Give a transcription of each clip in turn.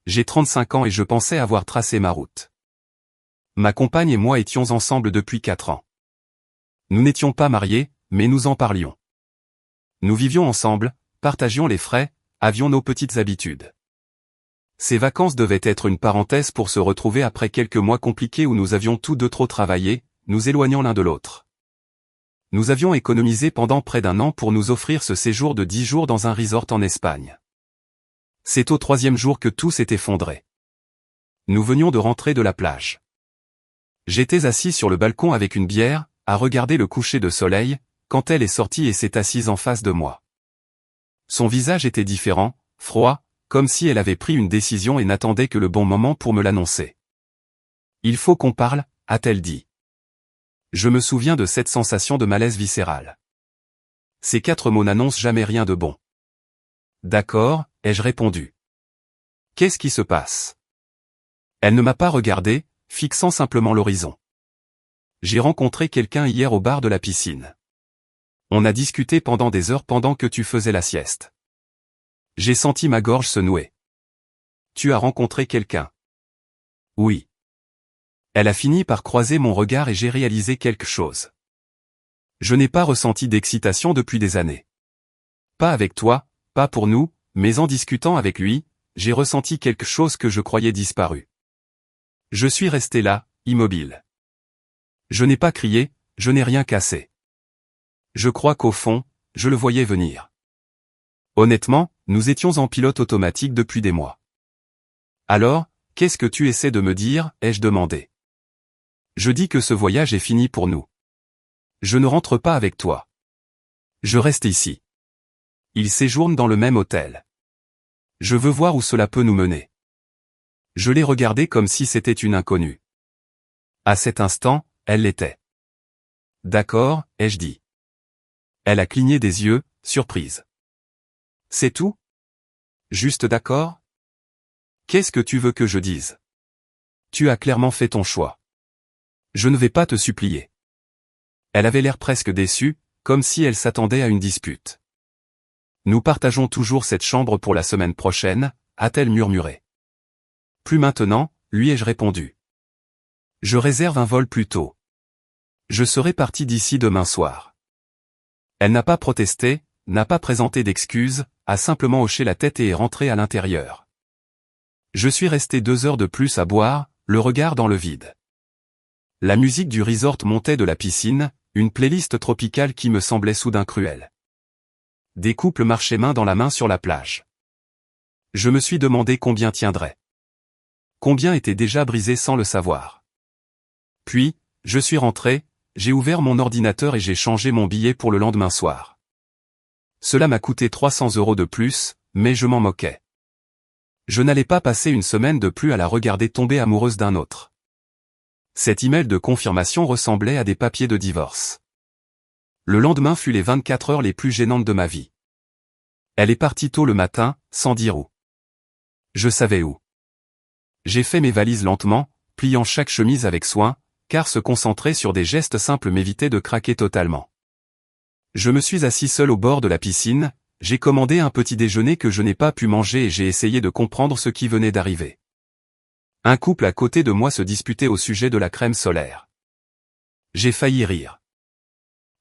J'ai 35 ans et je pensais avoir tracé ma route. Ma compagne et moi étions ensemble depuis 4 ans. Nous n'étions pas mariés, mais nous en parlions. Nous vivions ensemble, partagions les frais, avions nos petites habitudes. Ces vacances devaient être une parenthèse pour se retrouver après quelques mois compliqués où nous avions tous deux trop travaillé, nous éloignant l'un de l'autre. Nous avions économisé pendant près d'1 an pour nous offrir ce séjour de 10 jours dans un resort en Espagne. C'est au 3e jour que tout s'est effondré. Nous venions de rentrer de la plage. J'étais assis sur le balcon avec une bière, à regarder le coucher de soleil, quand elle est sortie et s'est assise en face de moi. Son visage était différent, froid, comme si elle avait pris une décision et n'attendait que le bon moment pour me l'annoncer. « Il faut qu'on parle », a-t-elle dit. Je me souviens de cette sensation de malaise viscéral. Ces 4 mots n'annoncent jamais rien de bon. « D'accord », ai-je répondu. « Qu'est-ce qui se passe ?» Elle ne m'a pas regardé, fixant simplement l'horizon. « J'ai rencontré quelqu'un hier au bar de la piscine. On a discuté pendant des heures pendant que tu faisais la sieste. J'ai senti ma gorge se nouer. »« Tu as rencontré quelqu'un ?» ?»« Oui. » Elle a fini par croiser mon regard et j'ai réalisé quelque chose. Je n'ai pas ressenti d'excitation depuis des années. Pas avec toi, pas pour nous, mais en discutant avec lui, j'ai ressenti quelque chose que je croyais disparu. Je suis resté là, immobile. Je n'ai pas crié, je n'ai rien cassé. Je crois qu'au fond, je le voyais venir. Honnêtement, nous étions en pilote automatique depuis des mois. Alors, qu'est-ce que tu essaies de me dire, ai-je demandé. Je dis que ce voyage est fini pour nous. Je ne rentre pas avec toi. Je reste ici. Il séjourne dans le même hôtel. Je veux voir où cela peut nous mener. Je l'ai regardée comme si c'était une inconnue. À cet instant, elle l'était. D'accord, ai-je dit. Elle a cligné des yeux, surprise. C'est tout? Juste d'accord? Qu'est-ce que tu veux que je dise? Tu as clairement fait ton choix. Je ne vais pas te supplier. Elle avait l'air presque déçue, comme si elle s'attendait à une dispute. Nous partageons toujours cette chambre pour la semaine prochaine, a-t-elle murmuré. Plus maintenant, lui ai-je répondu. Je réserve un vol plus tôt. Je serai parti d'ici demain soir. Elle n'a pas protesté, n'a pas présenté d'excuses, a simplement hoché la tête et est rentrée à l'intérieur. Je suis resté 2 heures de plus à boire, le regard dans le vide. La musique du resort montait de la piscine, une playlist tropicale qui me semblait soudain cruelle. Des couples marchaient main dans la main sur la plage. Je me suis demandé combien tiendrait. Combien était déjà brisé sans le savoir. Puis, je suis rentré, j'ai ouvert mon ordinateur et j'ai changé mon billet pour le lendemain soir. Cela m'a coûté 300 € de plus, mais je m'en moquais. Je n'allais pas passer une semaine de plus à la regarder tomber amoureuse d'un autre. Cet email de confirmation ressemblait à des papiers de divorce. Le lendemain fut les 24 heures les plus gênantes de ma vie. Elle est partie tôt le matin, sans dire où. Je savais où. J'ai fait mes valises lentement, pliant chaque chemise avec soin, car se concentrer sur des gestes simples m'évitait de craquer totalement. Je me suis assis seul au bord de la piscine, j'ai commandé un petit déjeuner que je n'ai pas pu manger et j'ai essayé de comprendre ce qui venait d'arriver. Un couple à côté de moi se disputait au sujet de la crème solaire. J'ai failli rire.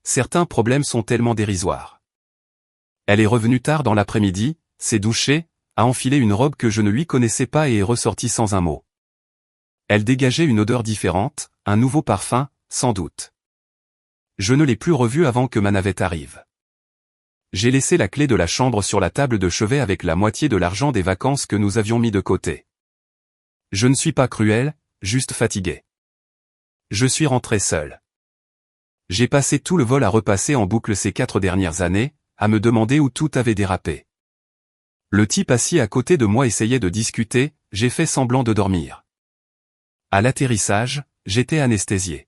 Certains problèmes sont tellement dérisoires. Elle est revenue tard dans l'après-midi, s'est douchée, a enfilé une robe que je ne lui connaissais pas et est ressortie sans un mot. Elle dégageait une odeur différente, un nouveau parfum, sans doute. Je ne l'ai plus revue avant que ma navette arrive. J'ai laissé la clé de la chambre sur la table de chevet avec la moitié de l'argent des vacances que nous avions mis de côté. Je ne suis pas cruel, juste fatigué. Je suis rentré seul. J'ai passé tout le vol à repasser en boucle ces 4 dernières années, à me demander où tout avait dérapé. Le type assis à côté de moi essayait de discuter, j'ai fait semblant de dormir. À l'atterrissage, j'étais anesthésié.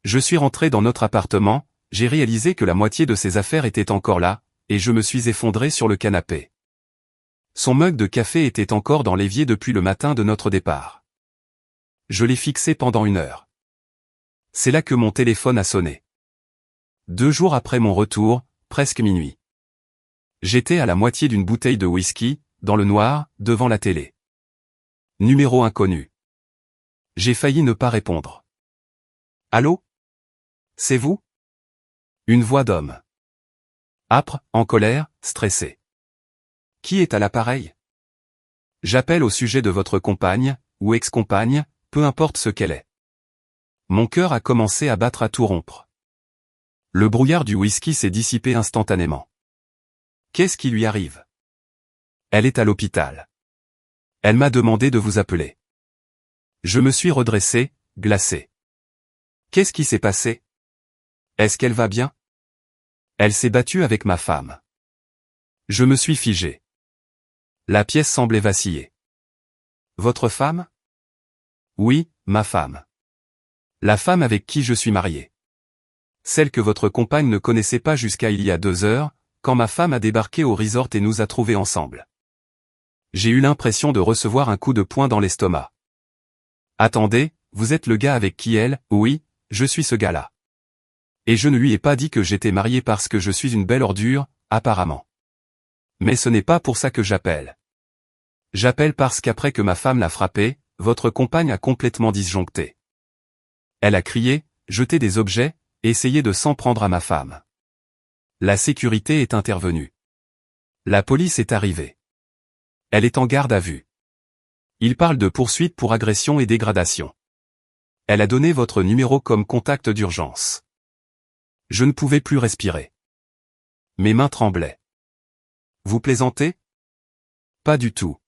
Je suis rentré dans notre appartement, j'ai réalisé que la moitié de ses affaires étaient encore là, et je me suis effondré sur le canapé. Son mug de café était encore dans l'évier depuis le matin de notre départ. Je l'ai fixé pendant 1 heure. C'est là que mon téléphone a sonné. 2 jours après mon retour, presque minuit. J'étais à la moitié d'une bouteille de whisky, dans le noir, devant la télé. Numéro inconnu. J'ai failli ne pas répondre. Allô? C'est vous? Une voix d'homme. Âpre, en colère, stressé. Qui est à l'appareil? J'appelle au sujet de votre compagne, ou ex-compagne, peu importe ce qu'elle est. Mon cœur a commencé à battre à tout rompre. Le brouillard du whisky s'est dissipé instantanément. Qu'est-ce qui lui arrive? Elle est à l'hôpital. Elle m'a demandé de vous appeler. Je me suis redressé, glacé. Qu'est-ce qui s'est passé? Est-ce qu'elle va bien? Elle s'est battue avec ma femme. Je me suis figé. La pièce semblait vaciller. Votre femme? Oui, ma femme. La femme avec qui je suis marié. Celle que votre compagne ne connaissait pas jusqu'à il y a 2 heures, quand ma femme a débarqué au resort et nous a trouvés ensemble. J'ai eu l'impression de recevoir un coup de poing dans l'estomac. Attendez, vous êtes le gars avec qui elle? Oui, je suis ce gars-là. Et je ne lui ai pas dit que j'étais marié parce que je suis une belle ordure, apparemment. Mais ce n'est pas pour ça que j'appelle. J'appelle parce qu'après que ma femme l'a frappé, votre compagne a complètement disjoncté. Elle a crié, jeté des objets, et essayé de s'en prendre à ma femme. La sécurité est intervenue. La police est arrivée. Elle est en garde à vue. Il parle de poursuite pour agression et dégradation. Elle a donné votre numéro comme contact d'urgence. Je ne pouvais plus respirer. Mes mains tremblaient. Vous plaisantez? Pas du tout.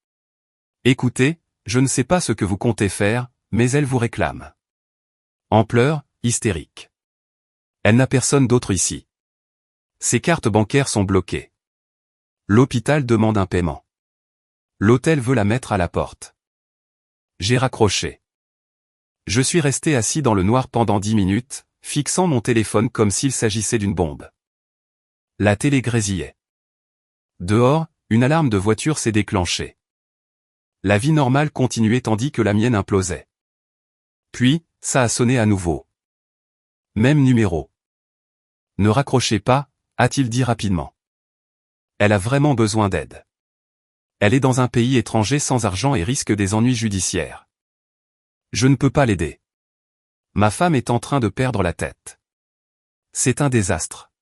Écoutez, je ne sais pas ce que vous comptez faire, mais elle vous réclame. En pleurs, hystérique. Elle n'a personne d'autre ici. Ses cartes bancaires sont bloquées. L'hôpital demande un paiement. L'hôtel veut la mettre à la porte. J'ai raccroché. Je suis resté assis dans le noir pendant 10 minutes, fixant mon téléphone comme s'il s'agissait d'une bombe. La télé grésillait. Dehors, une alarme de voiture s'est déclenchée. La vie normale continuait tandis que la mienne implosait. Puis, ça a sonné à nouveau. Même numéro. Ne raccrochez pas, a-t-il dit rapidement. Elle a vraiment besoin d'aide. Elle est dans un pays étranger sans argent et risque des ennuis judiciaires. Je ne peux pas l'aider. Ma femme est en train de perdre la tête. C'est un désastre.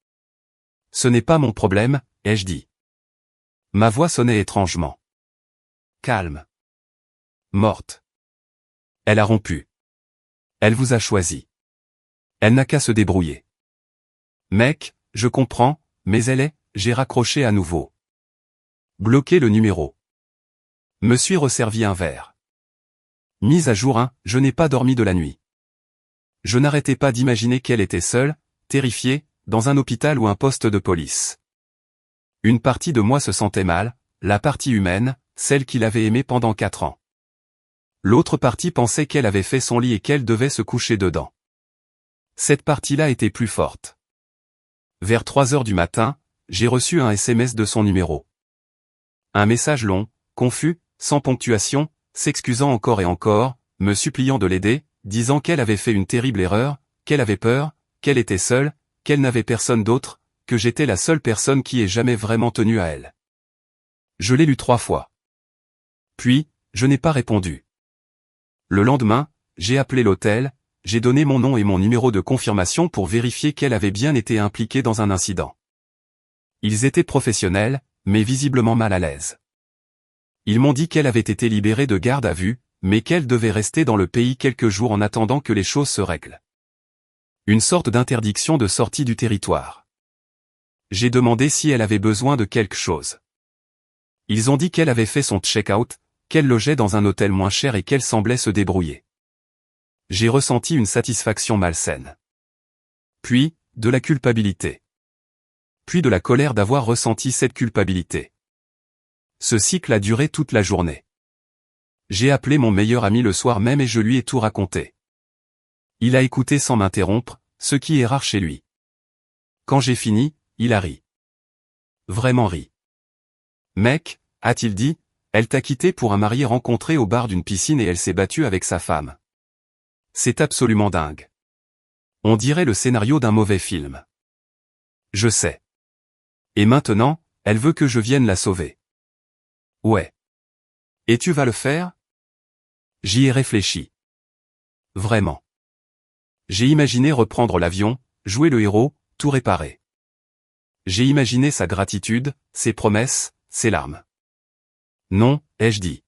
Ce n'est pas mon problème, ai-je dit. Ma voix sonnait étrangement. Calme. Morte. Elle a rompu. Elle vous a choisi. Elle n'a qu'à se débrouiller. Mec, je comprends, mais j'ai raccroché à nouveau. Bloqué le numéro. Me suis resservi un verre. Mise à jour 1, je n'ai pas dormi de la nuit. Je n'arrêtais pas d'imaginer qu'elle était seule, terrifiée, dans un hôpital ou un poste de police. Une partie de moi se sentait mal, la partie humaine, celle qu'il avait aimée pendant 4 ans. L'autre partie pensait qu'elle avait fait son lit et qu'elle devait se coucher dedans. Cette partie-là était plus forte. Vers 3 heures du matin, j'ai reçu un SMS de son numéro. Un message long, confus, sans ponctuation, s'excusant encore et encore, me suppliant de l'aider, disant qu'elle avait fait une terrible erreur, qu'elle avait peur, qu'elle était seule, qu'elle n'avait personne d'autre, que j'étais la seule personne qui ait jamais vraiment tenu à elle. Je l'ai lu 3 fois. Puis, je n'ai pas répondu. Le lendemain, j'ai appelé l'hôtel, j'ai donné mon nom et mon numéro de confirmation pour vérifier qu'elle avait bien été impliquée dans un incident. Ils étaient professionnels, mais visiblement mal à l'aise. Ils m'ont dit qu'elle avait été libérée de garde à vue, mais qu'elle devait rester dans le pays quelques jours en attendant que les choses se règlent. Une sorte d'interdiction de sortie du territoire. J'ai demandé si elle avait besoin de quelque chose. Ils ont dit qu'elle avait fait son check-out, qu'elle logeait dans un hôtel moins cher et qu'elle semblait se débrouiller. J'ai ressenti une satisfaction malsaine. Puis, de la culpabilité. Puis de la colère d'avoir ressenti cette culpabilité. Ce cycle a duré toute la journée. J'ai appelé mon meilleur ami le soir même et je lui ai tout raconté. Il a écouté sans m'interrompre, ce qui est rare chez lui. Quand j'ai fini, il a ri. Vraiment ri. Mec, a-t-il dit, elle t'a quitté pour un marié rencontré au bar d'une piscine et elle s'est battue avec sa femme. C'est absolument dingue. On dirait le scénario d'un mauvais film. Je sais. Et maintenant, elle veut que je vienne la sauver. Ouais. Et tu vas le faire? J'y ai réfléchi. Vraiment. J'ai imaginé reprendre l'avion, jouer le héros, tout réparer. J'ai imaginé sa gratitude, ses promesses, ses larmes. Non, ai-je dit.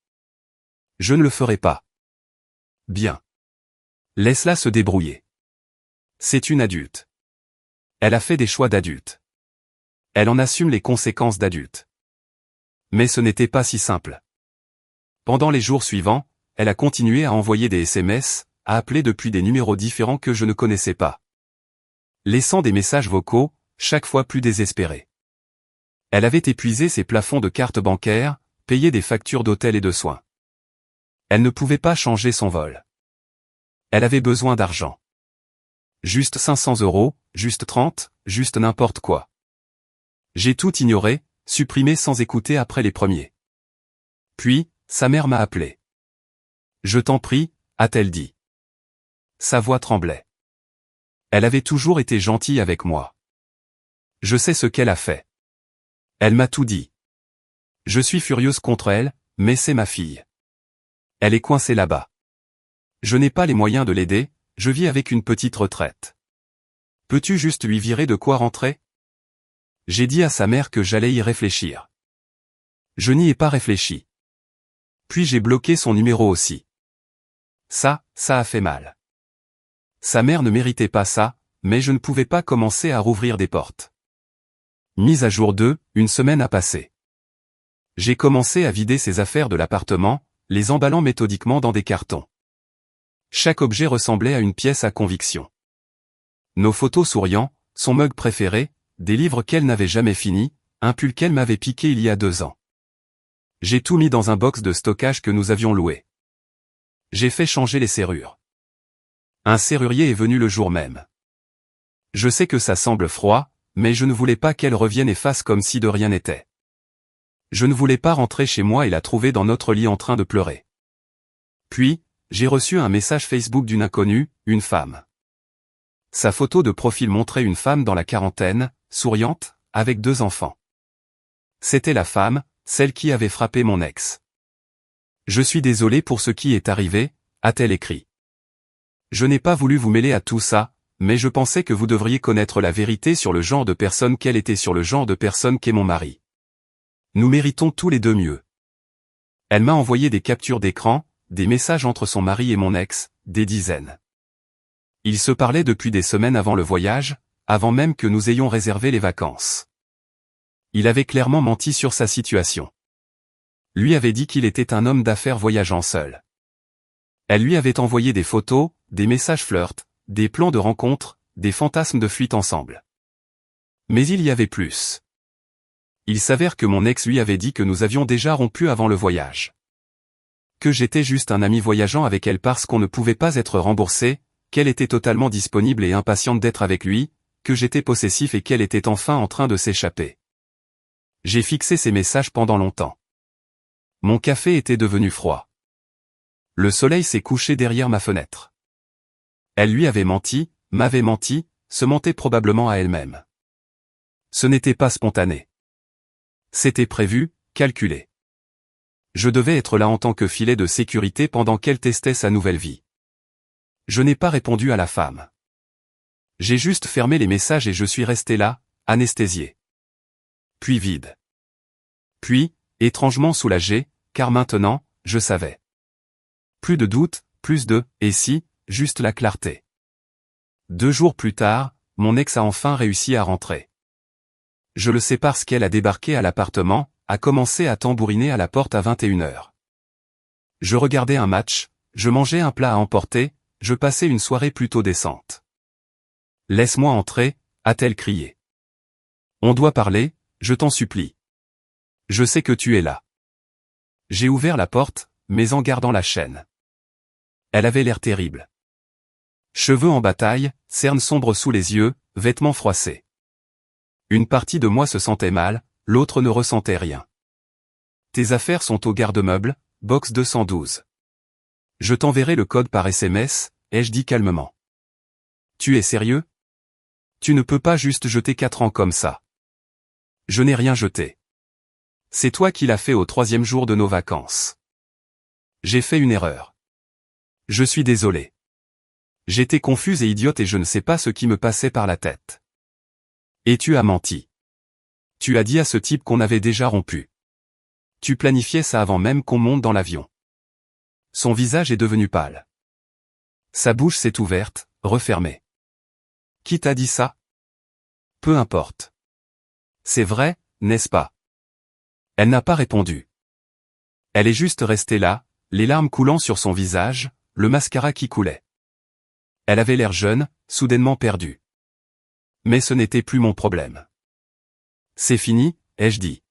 Je ne le ferai pas. Bien. Laisse-la se débrouiller. C'est une adulte. Elle a fait des choix d'adulte. Elle en assume les conséquences d'adulte. Mais ce n'était pas si simple. Pendant les jours suivants, elle a continué à envoyer des SMS, à appeler depuis des numéros différents que je ne connaissais pas. Laissant des messages vocaux, chaque fois plus désespérés. Elle avait épuisé ses plafonds de cartes bancaires, payé des factures d'hôtel et de soins. Elle ne pouvait pas changer son vol. Elle avait besoin d'argent. Juste 500 €, juste 30, juste n'importe quoi. J'ai tout ignoré, supprimé sans écouter après les premiers. Puis, sa mère m'a appelé. Je t'en prie, a-t-elle dit. Sa voix tremblait. Elle avait toujours été gentille avec moi. Je sais ce qu'elle a fait. Elle m'a tout dit. Je suis furieuse contre elle, mais c'est ma fille. Elle est coincée là-bas. Je n'ai pas les moyens de l'aider, je vis avec une petite retraite. Peux-tu juste lui virer de quoi rentrer? J'ai dit à sa mère que j'allais y réfléchir. Je n'y ai pas réfléchi. Puis j'ai bloqué son numéro aussi. Ça a fait mal. Sa mère ne méritait pas ça, mais je ne pouvais pas commencer à rouvrir des portes. Mise à jour 2, une semaine a passé. J'ai commencé à vider ses affaires de l'appartement, les emballant méthodiquement dans des cartons. Chaque objet ressemblait à une pièce à conviction. Nos photos souriant, son mug préféré, des livres qu'elle n'avait jamais finis, un pull qu'elle m'avait piqué il y a 2 ans. J'ai tout mis dans un box de stockage que nous avions loué. J'ai fait changer les serrures. Un serrurier est venu le jour même. Je sais que ça semble froid, mais je ne voulais pas qu'elle revienne et fasse comme si de rien n'était. Je ne voulais pas rentrer chez moi et la trouver dans notre lit en train de pleurer. Puis, j'ai reçu un message Facebook d'une inconnue, une femme. Sa photo de profil montrait une femme dans la quarantaine, souriante, avec 2 enfants. C'était la femme, celle qui avait frappé mon ex. Je suis désolé pour ce qui est arrivé, a-t-elle écrit. Je n'ai pas voulu vous mêler à tout ça, mais je pensais que vous devriez connaître la vérité sur le genre de personne qu'elle était, sur le genre de personne qu'est mon mari. Nous méritons tous les deux mieux. Elle m'a envoyé des captures d'écran, des messages entre son mari et mon ex, des dizaines. Ils se parlaient depuis des semaines avant le voyage, avant même que nous ayons réservé les vacances. Il avait clairement menti sur sa situation. Lui avait dit qu'il était un homme d'affaires voyageant seul. Elle lui avait envoyé des photos, des messages flirt, des plans de rencontre, des fantasmes de fuite ensemble. Mais il y avait plus. Il s'avère que mon ex lui avait dit que nous avions déjà rompu avant le voyage. Que j'étais juste un ami voyageant avec elle parce qu'on ne pouvait pas être remboursé, qu'elle était totalement disponible et impatiente d'être avec lui, que j'étais possessif et qu'elle était enfin en train de s'échapper. J'ai fixé ces messages pendant longtemps. Mon café était devenu froid. Le soleil s'est couché derrière ma fenêtre. Elle lui avait menti, m'avait menti, se mentait probablement à elle-même. Ce n'était pas spontané. C'était prévu, calculé. Je devais être là en tant que filet de sécurité pendant qu'elle testait sa nouvelle vie. Je n'ai pas répondu à la femme. J'ai juste fermé les messages et je suis resté là, anesthésié. Puis vide. Puis, étrangement soulagé, car maintenant, je savais. Plus de doute, plus de « et si », juste la clarté. 2 jours plus tard, mon ex a enfin réussi à rentrer. Je le sais parce qu'elle a débarqué à l'appartement, a commencé à tambouriner à la porte à 21h. Je regardais un match, je mangeais un plat à emporter, je passais une soirée plutôt décente. « Laisse-moi entrer », a-t-elle crié. « On doit parler, je t'en supplie. Je sais que tu es là. » J'ai ouvert la porte, mais en gardant la chaîne. Elle avait l'air terrible. Cheveux en bataille, cernes sombres sous les yeux, vêtements froissés. Une partie de moi se sentait mal, l'autre ne ressentait rien. Tes affaires sont au garde-meuble, box 212. Je t'enverrai le code par SMS, ai-je dit calmement. Tu es sérieux? Tu ne peux pas juste jeter 4 ans comme ça. Je n'ai rien jeté. C'est toi qui l'as fait au 3e jour de nos vacances. J'ai fait une erreur. Je suis désolé. J'étais confuse et idiote et je ne sais pas ce qui me passait par la tête. Et tu as menti. Tu as dit à ce type qu'on avait déjà rompu. Tu planifiais ça avant même qu'on monte dans l'avion. Son visage est devenu pâle. Sa bouche s'est ouverte, refermée. Qui t'a dit ça? Peu importe. C'est vrai, n'est-ce pas? Elle n'a pas répondu. Elle est juste restée là, les larmes coulant sur son visage, le mascara qui coulait. Elle avait l'air jeune, soudainement perdue. Mais ce n'était plus mon problème. C'est fini, ai-je dit.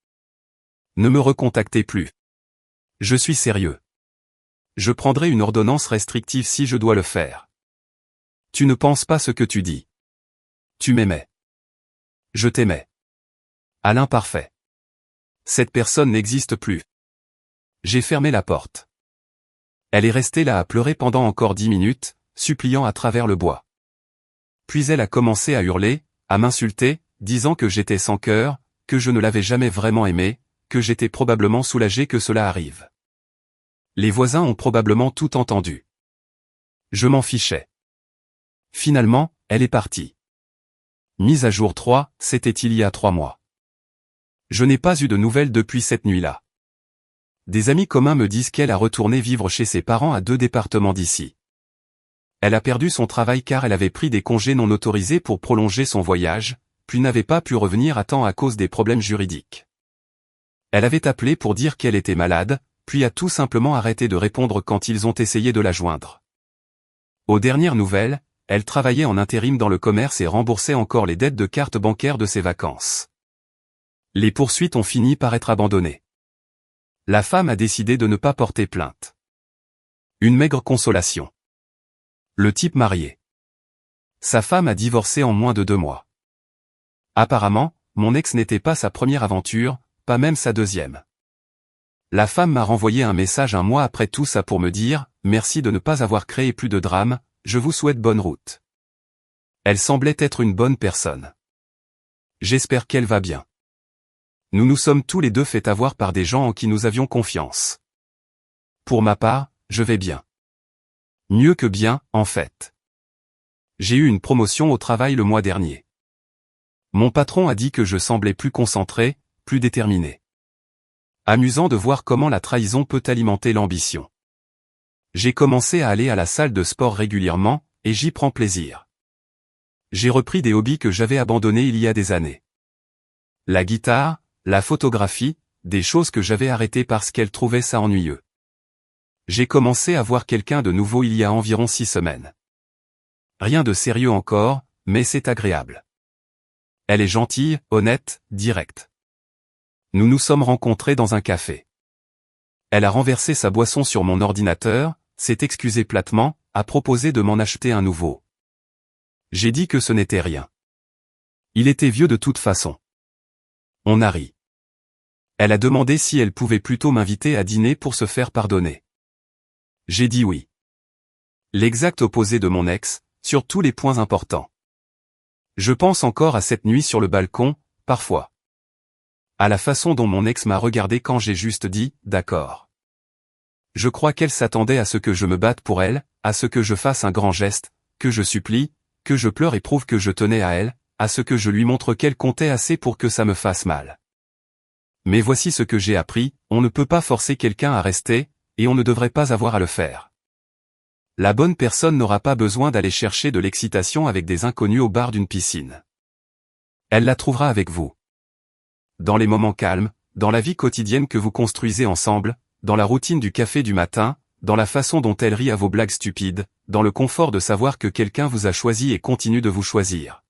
Ne me recontactez plus. Je suis sérieux. Je prendrai une ordonnance restrictive si je dois le faire. Tu ne penses pas ce que tu dis. Tu m'aimais. Je t'aimais. À l'imparfait. Cette personne n'existe plus. J'ai fermé la porte. Elle est restée là à pleurer pendant encore 10 minutes, suppliant à travers le bois. Puis elle a commencé à hurler, à m'insulter, disant que j'étais sans cœur, que je ne l'avais jamais vraiment aimée, que j'étais probablement soulagé que cela arrive. Les voisins ont probablement tout entendu. Je m'en fichais. Finalement, elle est partie. Mise à jour 3, c'était il y a 3 mois. Je n'ai pas eu de nouvelles depuis cette nuit-là. Des amis communs me disent qu'elle a retourné vivre chez ses parents à 2 départements d'ici. Elle a perdu son travail car elle avait pris des congés non autorisés pour prolonger son voyage, puis n'avait pas pu revenir à temps à cause des problèmes juridiques. Elle avait appelé pour dire qu'elle était malade, puis a tout simplement arrêté de répondre quand ils ont essayé de la joindre. Aux dernières nouvelles, elle travaillait en intérim dans le commerce et remboursait encore les dettes de carte bancaire de ses vacances. Les poursuites ont fini par être abandonnées. La femme a décidé de ne pas porter plainte. Une maigre consolation. Le type marié. Sa femme a divorcé en moins de 2 mois. Apparemment, mon ex n'était pas sa première aventure, pas même sa deuxième. La femme m'a renvoyé un message un mois après tout ça pour me dire « Merci de ne pas avoir créé plus de drame, je vous souhaite bonne route ». Elle semblait être une bonne personne. J'espère qu'elle va bien. Nous nous sommes tous les deux fait avoir par des gens en qui nous avions confiance. Pour ma part, je vais bien. Mieux que bien, en fait. J'ai eu une promotion au travail le mois dernier. Mon patron a dit que je semblais plus concentré, plus déterminé. Amusant de voir comment la trahison peut alimenter l'ambition. J'ai commencé à aller à la salle de sport régulièrement, et j'y prends plaisir. J'ai repris des hobbies que j'avais abandonnés il y a des années. La guitare, la photographie, des choses que j'avais arrêtées parce qu'elle trouvait ça ennuyeux. J'ai commencé à voir quelqu'un de nouveau il y a environ 6 semaines. Rien de sérieux encore, mais c'est agréable. Elle est gentille, honnête, directe. Nous nous sommes rencontrés dans un café. Elle a renversé sa boisson sur mon ordinateur, s'est excusée platement, a proposé de m'en acheter un nouveau. J'ai dit que ce n'était rien. Il était vieux de toute façon. On a ri. Elle a demandé si elle pouvait plutôt m'inviter à dîner pour se faire pardonner. J'ai dit oui. L'exact opposé de mon ex, sur tous les points importants. Je pense encore à cette nuit sur le balcon, parfois. À la façon dont mon ex m'a regardé quand j'ai juste dit « d'accord ». Je crois qu'elle s'attendait à ce que je me batte pour elle, à ce que je fasse un grand geste, que je supplie, que je pleure et prouve que je tenais à elle, à ce que je lui montre qu'elle comptait assez pour que ça me fasse mal. Mais voici ce que j'ai appris, on ne peut pas forcer quelqu'un à rester, et on ne devrait pas avoir à le faire. La bonne personne n'aura pas besoin d'aller chercher de l'excitation avec des inconnus au bar d'une piscine. Elle la trouvera avec vous. Dans les moments calmes, dans la vie quotidienne que vous construisez ensemble, dans la routine du café du matin, dans la façon dont elle rit à vos blagues stupides, dans le confort de savoir que quelqu'un vous a choisi et continue de vous choisir.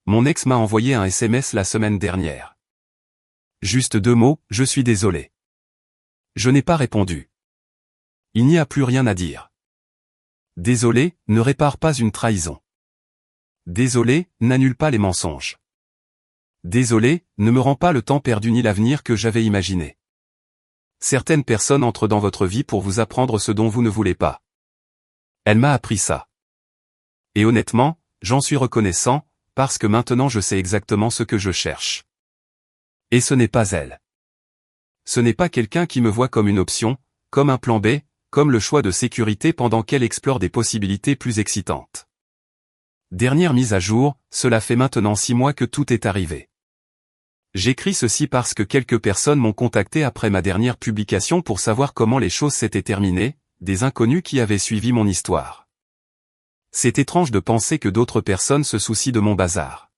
Mon ex m'a envoyé un SMS la semaine dernière. Juste 2 mots, je suis désolé. Je n'ai pas répondu. Il n'y a plus rien à dire. Désolé, ne répare pas une trahison. Désolé, n'annule pas les mensonges. Désolé, ne me rends pas le temps perdu ni l'avenir que j'avais imaginé. Certaines personnes entrent dans votre vie pour vous apprendre ce dont vous ne voulez pas. Elle m'a appris ça. Et honnêtement, j'en suis reconnaissant, parce que maintenant je sais exactement ce que je cherche. Et ce n'est pas elle. Ce n'est pas quelqu'un qui me voit comme une option, comme un plan B, comme le choix de sécurité pendant qu'elle explore des possibilités plus excitantes. Dernière mise à jour, cela fait maintenant 6 mois que tout est arrivé. J'écris ceci parce que quelques personnes m'ont contacté après ma dernière publication pour savoir comment les choses s'étaient terminées, des inconnus qui avaient suivi mon histoire. C'est étrange de penser que d'autres personnes se soucient de mon bazar.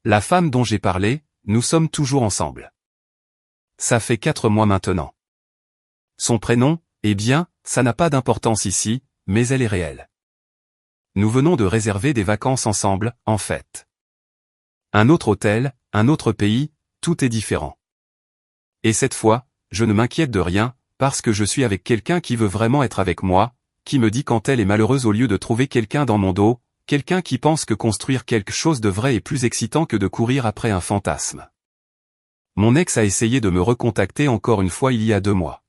La femme dont j'ai parlé, nous sommes toujours ensemble. Ça fait 4 mois maintenant. Son prénom, eh bien, ça n'a pas d'importance ici, mais elle est réelle. Nous venons de réserver des vacances ensemble, en fait. Un autre hôtel, un autre pays, tout est différent. Et cette fois, je ne m'inquiète de rien, parce que je suis avec quelqu'un qui veut vraiment être avec moi, qui me dit quand elle est malheureuse au lieu de trouver quelqu'un dans mon dos, quelqu'un qui pense que construire quelque chose de vrai est plus excitant que de courir après un fantasme. Mon ex a essayé de me recontacter encore une fois il y a 2 mois.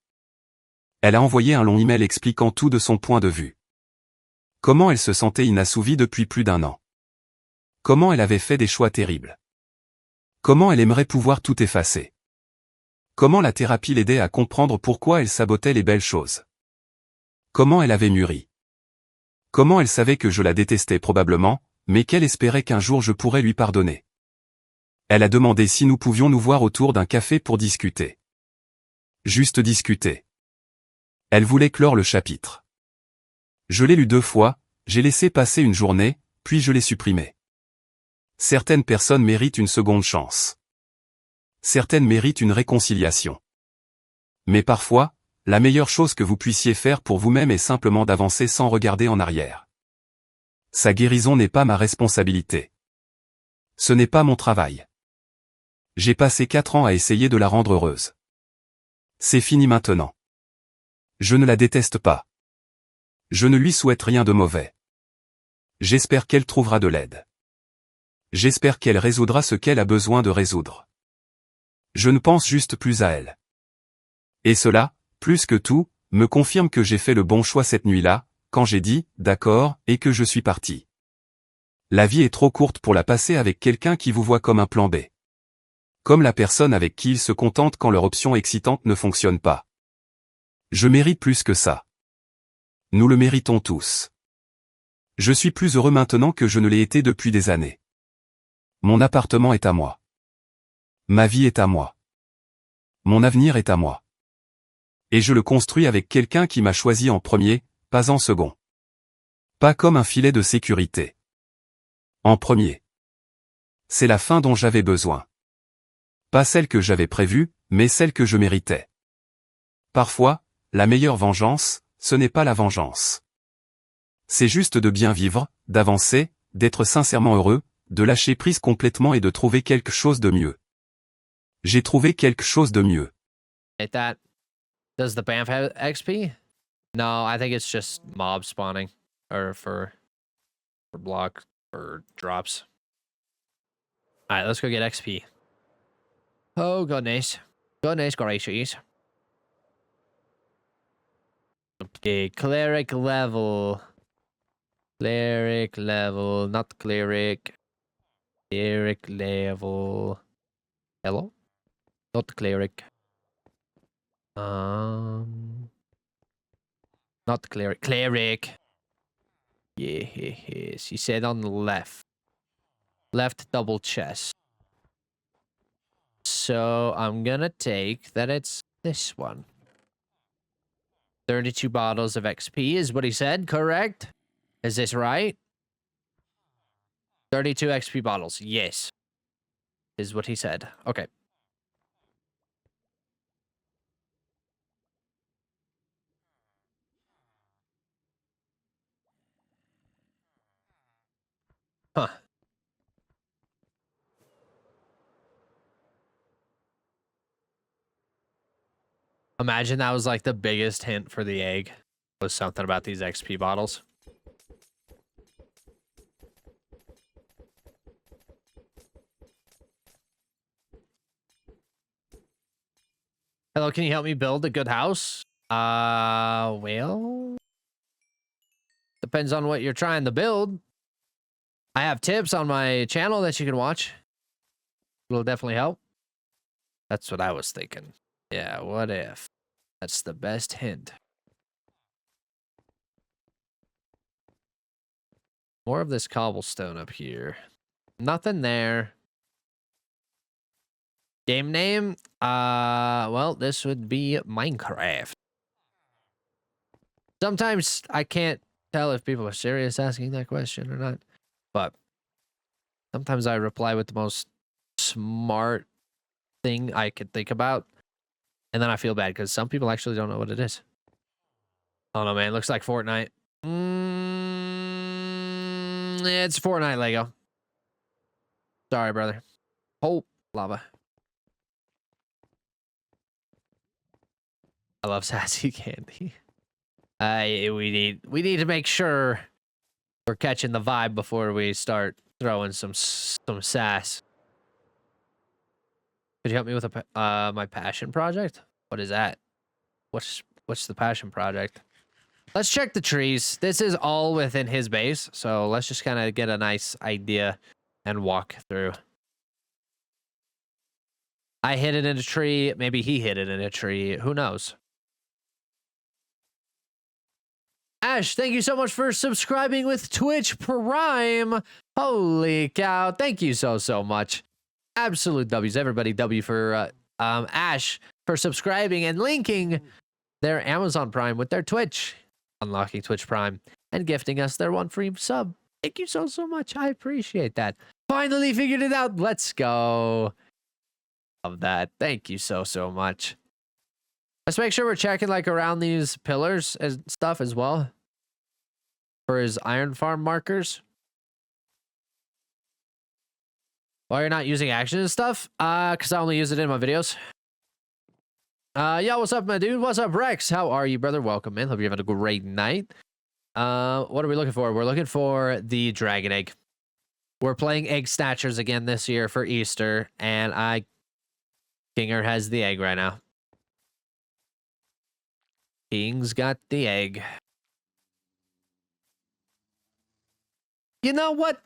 Elle a envoyé un long email expliquant tout de son point de vue. Comment elle se sentait inassouvie depuis plus d'1 an. Comment elle avait fait des choix terribles. Comment elle aimerait pouvoir tout effacer. Comment la thérapie l'aidait à comprendre pourquoi elle sabotait les belles choses. Comment elle avait mûri. Comment elle savait que je la détestais probablement, mais qu'elle espérait qu'un jour je pourrais lui pardonner. Elle a demandé si nous pouvions nous voir autour d'un café pour discuter. Juste discuter. Elle voulait clore le chapitre. Je l'ai lu 2 fois, j'ai laissé passer une journée, puis je l'ai supprimé. Certaines personnes méritent une seconde chance. Certaines méritent une réconciliation. Mais parfois, la meilleure chose que vous puissiez faire pour vous-même est simplement d'avancer sans regarder en arrière. Sa guérison n'est pas ma responsabilité. Ce n'est pas mon travail. J'ai passé 4 ans à essayer de la rendre heureuse. C'est fini maintenant. Je ne la déteste pas. Je ne lui souhaite rien de mauvais. J'espère qu'elle trouvera de l'aide. J'espère qu'elle résoudra ce qu'elle a besoin de résoudre. Je ne pense juste plus à elle. Et cela, plus que tout, me confirme que j'ai fait le bon choix cette nuit-là, quand j'ai dit « d'accord » et que je suis parti. La vie est trop courte pour la passer avec quelqu'un qui vous voit comme un plan B. Comme la personne avec qui ils se contentent quand leur option excitante ne fonctionne pas. Je mérite plus que ça. Nous le méritons tous. Je suis plus heureux maintenant que je ne l'ai été depuis des années. Mon appartement est à moi. Ma vie est à moi. Mon avenir est à moi. Et je le construis avec quelqu'un qui m'a choisi en premier, pas en second. Pas comme un filet de sécurité. En premier. C'est la fin dont j'avais besoin. Pas celle que j'avais prévue, mais celle que je méritais. Parfois, la meilleure vengeance, ce n'est pas la vengeance. C'est juste de bien vivre, d'avancer, d'être sincèrement heureux, de lâcher prise complètement et de trouver quelque chose de mieux. J'ai trouvé quelque chose de mieux. Does the Banff have XP? No, I think it's just mob spawning. Or for block or drops. Alright, let's go get XP. Oh goodness. Goodness gracious. Okay, cleric level. Cleric level, not cleric. Cleric level. Hello? Not cleric. Not cleric. Cleric. Yes, he said on the left. Left double chest. So I'm gonna take that it's this one. 32 bottles of XP is what he said, correct? Is this right? 32 XP bottles, yes. Is what he said. Okay. Huh. Imagine that was like the biggest hint for the egg. Was something about these XP bottles. Hello, can you help me build a good house? Well... Depends on what you're trying to build. I have tips on my channel that you can watch. It'll definitely help. That's what I was thinking. Yeah, what if? That's the best hint. More of this cobblestone up here. Nothing there. Game name? Well, this would be Minecraft. Sometimes I can't tell if people are serious asking that question or not, but sometimes I reply with the most smart thing I could think about, and then I feel bad because some people actually don't know what it is. Oh no, man, looks like Fortnite. It's Fortnite Lego. Sorry, brother. Oh, lava. I love sassy candy. We need to make sure we're catching the vibe before we start throwing some sass. Could you help me with my passion project? What is that? What's the passion project? Let's check the trees. This is all within his base, so let's just kind of get a nice idea and walk through. I hit it in a tree. Maybe he hit it in a tree. Who knows? Ash, thank you so much for subscribing with Twitch Prime. Holy cow. Thank you so much. Absolute W's, everybody. W for Ash for subscribing and linking their Amazon Prime with their Twitch, unlocking Twitch Prime, and gifting us their one free sub. Thank you so much. I appreciate that. Finally figured it out. Let's go. Love that. Thank you so much. Let's make sure we're checking like around these pillars and stuff as well for his iron farm markers. While you're not using action and stuff, because I only use it in my videos. Yo, what's up, my dude? What's up, Rex? How are you, brother? Welcome in. Hope you're having a great night. What are we looking for? We're looking for the dragon egg. We're playing Egg Snatchers again this year for Easter, and Kinger has the egg right now. King's got the egg. You know what?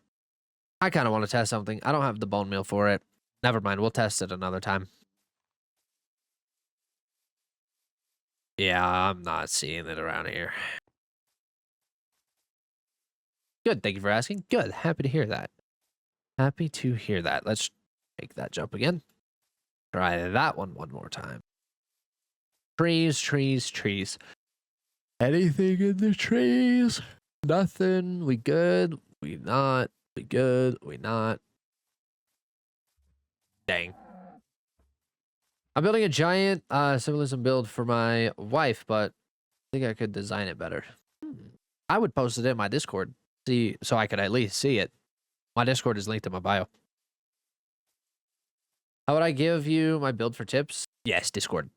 I kind of want to test something. I don't have the bone meal for it. Never mind. We'll test it another time. Yeah, I'm not seeing it around here. Good. Thank you for asking. Good. Happy to hear that. Happy to hear that. Let's make that jump again. Try that one more time. Trees. Anything in the trees? Nothing. We good? We not? We good? We not? Dang. I'm building a giant symbolism build for my wife, but I think I could design it better. I would post it in my Discord, so I could at least see it. My Discord is linked in my bio. How would I give you my build for tips? Yes, Discord.